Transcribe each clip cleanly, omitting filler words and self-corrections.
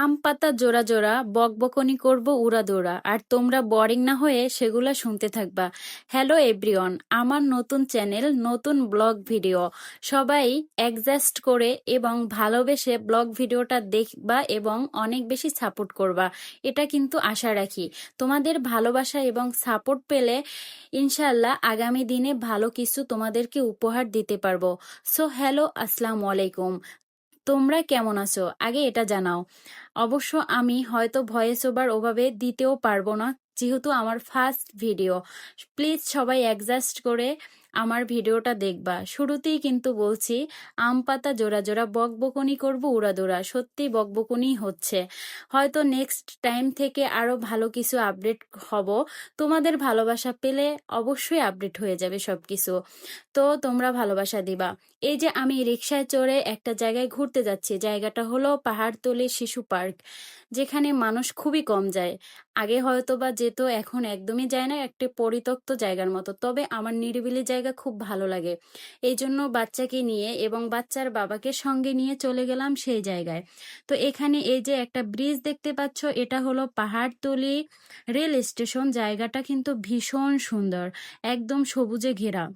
আম পাতা জোড়া জোড়া বকবকনি করব উড়াদোড়া আর তোমরা বোরিং না হয়ে সেগুলা শুনতে থাকবা। হ্যালো এভরিওয়ান, আমার নতুন চ্যানেল, নতুন ব্লগ ভিডিও। সবাই অ্যাডজাস্ট করে এবং ভালোবেসে ব্লগ ভিডিওটা দেখবা এবং অনেক বেশি সাপোর্ট করবা, এটা কিন্তু আশা রাখি। তোমাদের ভালোবাসা এবং সাপোর্ট পেলে ইনশাল্লাহ আগামী দিনে ভালো কিছু তোমাদেরকে উপহার দিতে পারবো। সো হ্যালো, আসসালামু আলাইকুম। তোমরা কেমন আছো আগে এটা জানাও। অবশ্য আমি হয়তো ভয়েস ওভার ওভাবে দিতেও পারবো না, যেহেতু আমার ফার্স্ট ভিডিও। প্লিজ সবাই অ্যাডজাস্ট করে আমার ভিডিওটা দেখবা। শুরুতেই কিন্তু বলছি, আম পাতা জোড়া জোড়া বকবকুনি করব উড়াদোড়া। সত্যি বকবকুনি হচ্ছে। হয়তো নেক্সট টাইম থেকে আরো ভালো কিছু আপডেট হব। তোমাদের ভালোবাসা পেলে অবশ্যই আপডেট হয়ে যাবে সবকিছু। তো তোমরা ভালোবাসা দিবা। এই যে আমি রিক্সায় চড়ে একটা জায়গায় ঘুরতে যাচ্ছি, জায়গাটা হলো পাহাড়তলি শিশু পার্ক, যেখানে মানুষ খুবই কম যায়। আগে হয়তো বা যেত, এখন একদমই যায় না, একটি পরিত্যক্ত জায়গার মতো। তবে আমার নিরিবিলি জায়গা খুব ভালো লাগে, এই জন্য বাচ্চাকে নিয়ে এবং বাচ্চার বাবাকে সঙ্গে নিয়ে চলে গেলাম সেই জায়গায়। তো এখানে এই যে একটা ব্রিজ দেখতে পাচ্ছ, এটা হলো পাহাড়তলি রেল স্টেশন। জায়গাটা কিন্তু ভীষণ সুন্দর, একদম সবুজে ঘেরা।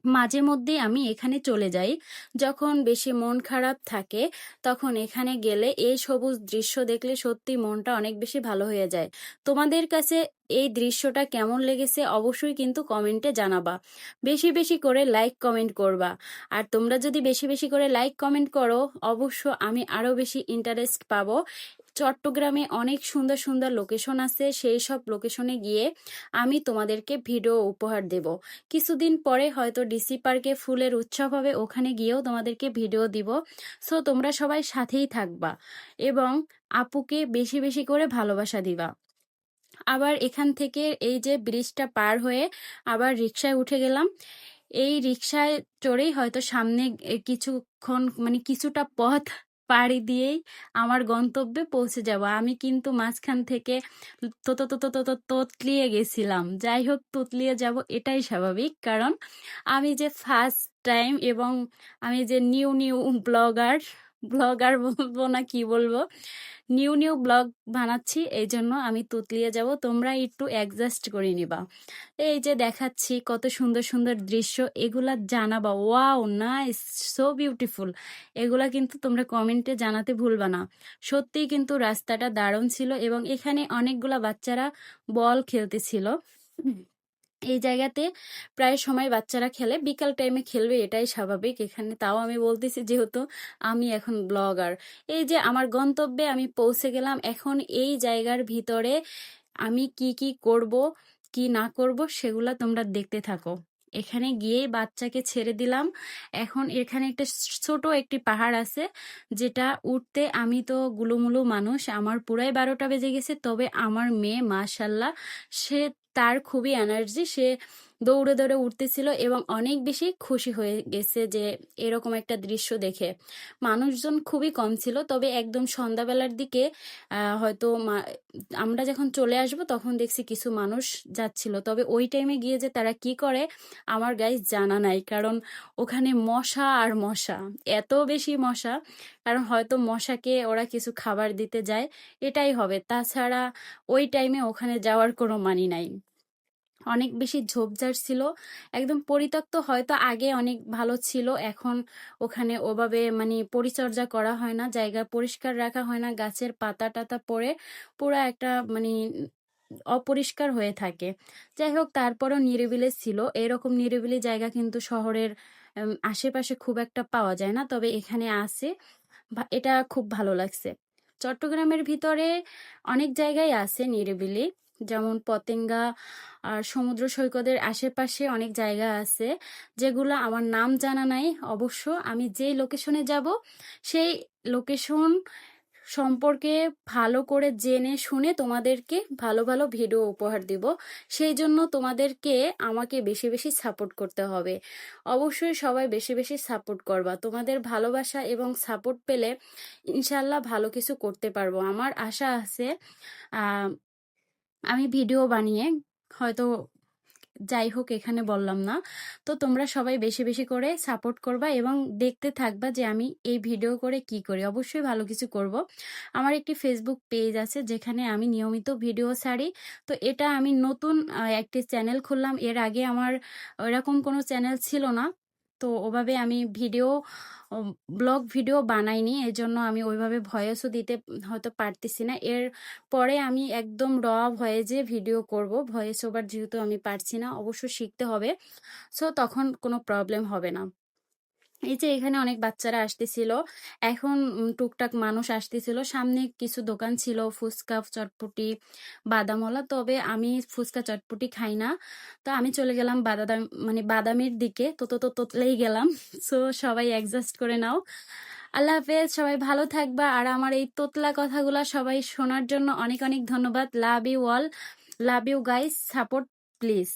মাঝে মধ্যে আমি এখানে চলে যাই, যখন বেশি মন খারাপ থাকে তখন এখানে গেলে এই সবুজ দৃশ্য দেখলে সত্যি মনটা অনেক বেশি ভালো হয়ে যায়। তোমাদের কাছে এই দৃশ্যটা কেমন লেগেছে অবশ্যই কিন্তু কমেন্টে জানাবা। বেশি বেশি করে লাইক কমেন্ট করবা। আর তোমরা যদি বেশি বেশি করে লাইক কমেন্ট করো, অবশ্য আমি আরো বেশি ইন্টারেস্ট পাবো। চট্টগ্রামে অনেক সুন্দর সুন্দর লোকেশন আছে, সেই সব লোকেশনে গিয়ে আমি তোমাদেরকে ভিডিও উপহার দেব। কিছুদিন পরে হয়তো ডিসি পার্কে ফুলের উৎসব হবে, ওখানে গিয়েও তোমাদেরকে ভিডিও দিব। সো তোমরা সবাই সাথেই থাকবা এবং আপুকে বেশি বেশি করে ভালোবাসা দিবা। আবার এখান থেকে এই যে ব্রিজটা পার হয়ে আবার রিক্সায় উঠে গেলাম। এই রিক্সায় চড়েই হয়তো সামনে কিছুক্ষণ মানে কিছুটা পথ পাড়ি দিয়েই আমার গন্তব্যে পৌঁছে যাব। আমি কিন্তু মাঝখান থেকে তো তো তো তো তো তো তোতলিয়ে গেছিলাম। যাই হোক, তোতলিয়ে যাব এটাই স্বাভাবিক, কারণ আমি যে ফার্স্ট টাইম এবং আমি যে নিউ নিউ ব্লগার, ব্লগার বলবো না কি বলবো, নিউ নিউ ব্লগ বানাচ্ছি, এই জন্য আমি তুতলিয়ে যাব। তোমরা একটু অ্যাডজাস্ট করে নিবা। এই যে দেখাচ্ছি কত সুন্দর সুন্দর দৃশ্য, এগুলা জানাবা। Wow, nice, so beautiful. এগুলা কিন্তু তোমরা কমেন্টে জানাতে ভুলবা না। সত্যিই কিন্তু রাস্তাটা দারুণ ছিল এবং এখানে অনেকগুলা বাচ্চারা বল খেলতেছিল। এই জায়গাতে প্রায় সময় বাচ্চারা খেলে, বিকাল টাইমে খেলবে এটাই স্বাভাবিক এখানে। তাও আমি বলতেছি যেহেতু আমি এখন ব্লগার। এই যে আমার গন্তব্যে আমি পৌঁছে গেলাম। এখন এই জায়গার ভিতরে আমি কি কি করব কি না করব সেগুলা তোমরা দেখতে থাকো। এখানে গিয়েই বাচ্চাকে ছেড়ে দিলাম। এখন এখানে একটা ছোট একটি পাহাড় আছে, যেটা উঠতে আমি তো গুলুমুলু মানুষ, আমার পুরাই 12টা বেজে গেছে। তবে আমার মেয়ে মাশাল্লাহ, সে তার খুবই এনার্জি, সে দৌড়ে দৌড়ে উঠতেছিল এবং অনেক বেশি খুশি হয়ে গেছে যে এরকম একটা দৃশ্য দেখে। মানুষজন খুবই কম ছিল, তবে একদম সন্ধ্যাবেলার দিকে হয়তো আমরা যখন চলে আসব তখন দেখছি কিছু মানুষ যাচ্ছিল। তবে ওই টাইমে গিয়ে যে তারা কি করে আমার গাইস জানা নাই, কারণ ওখানে মশা আর মশা, এত বেশি মশা। কারণ হয়তো মশাকে ওরা কিছু খাবার দিতে যায়, এটাই হবে। তাছাড়া ওই টাইমে ওখানে যাওয়ার কোনো মানি নাই। অনেক বেশি ঝোপঝাড় ছিল, একদম পরিত্যক্ত। হয়তো আগে অনেক ভালো ছিল, এখন ওখানে ওভাবে মানে পরিচর্যা করা হয় না, জায়গা পরিষ্কার রাখা হয় না, গাছের পাতা টাতা পড়ে পুরা একটা মানে অপরিষ্কার হয়ে থাকে। যাই হোক, তারপরও নিরিবিলি ছিল। এরকম নিরিবিলি জায়গা কিন্তু শহরের আশেপাশে খুব একটা পাওয়া যায় না, তবে এখানে আছে। এটা খুব ভালো লাগছে। চট্টগ্রামের ভিতরে অনেক জায়গায় আছে নিরিবিলি, যেমন পতেঙ্গা আর সমুদ্র সৈকতের আশেপাশে অনেক জায়গা আছে, যেগুলো আমার নাম জানা নাই। অবশ্য আমি যেই লোকেশনে যাব সেই লোকেশন সম্পর্কে ভালো করে জেনে শুনে তোমাদেরকে ভালো ভালো ভিডিও উপহার দিব। সেই জন্য তোমাদেরকে আমাকে বেশি বেশি সাপোর্ট করতে হবে। অবশ্যই সবাই বেশি বেশি সাপোর্ট করবা। তোমাদের ভালোবাসা এবং সাপোর্ট পেলে ইনশাল্লাহ ভালো কিছু করতে পারবো। আমার আশা আছে আমি ভিডিও বানিয়ে হয়তো যাই হোক এখানে বললাম না। তো তোমরা সবাই বেশি বেশি করে সাপোর্ট করবা এবং দেখতে থাকবা যে আমি এই ভিডিও করে কি করি। অবশ্যই ভালো কিছু করব। আমার একটি ফেসবুক পেজ আছে যেখানে আমি নিয়মিত ভিডিও ছাড়ি। তো এটা আমি নতুন একটি চ্যানেল খুললাম। এর আগে আমার এরকম কোনো চ্যানেল ছিল না। তো ওভাবে আমি ব্লগ ভিডিও বানাইনি, এজন্য আমি ওইভাবে ভয়েসও দিতে হয়তো পারতেছি না। এর পরে আমি একদম ভয়েসে ভিডিও করব। ভয়েস ওভার যেহেতু আমি পারছি না, অবশ্য শিখতে হবে। সো তখন কোনো প্রবলেম হবে না। এই যে এখানে অনেক বাচ্চারা আসতেছিল, এখন টুকটাক মানুষ আসতেছিল। সামনে কিছু দোকান ছিল, ফুচকা, চটপটি, বাদামওয়ালা। তবে আমি ফুচকা চটপটি খাই না। তো আমি চলে গেলাম বাদামের দিকে। তো তোতলেই গেলাম। সো সবাই অ্যাডজাস্ট করে নাও। আল্লাহ হাফেজ, সবাই ভালো থাকবা। আর আমার এই তোতলা কথাগুলা সবাই শোনার জন্য অনেক অনেক ধন্যবাদ। Love you all, love you guys, support please.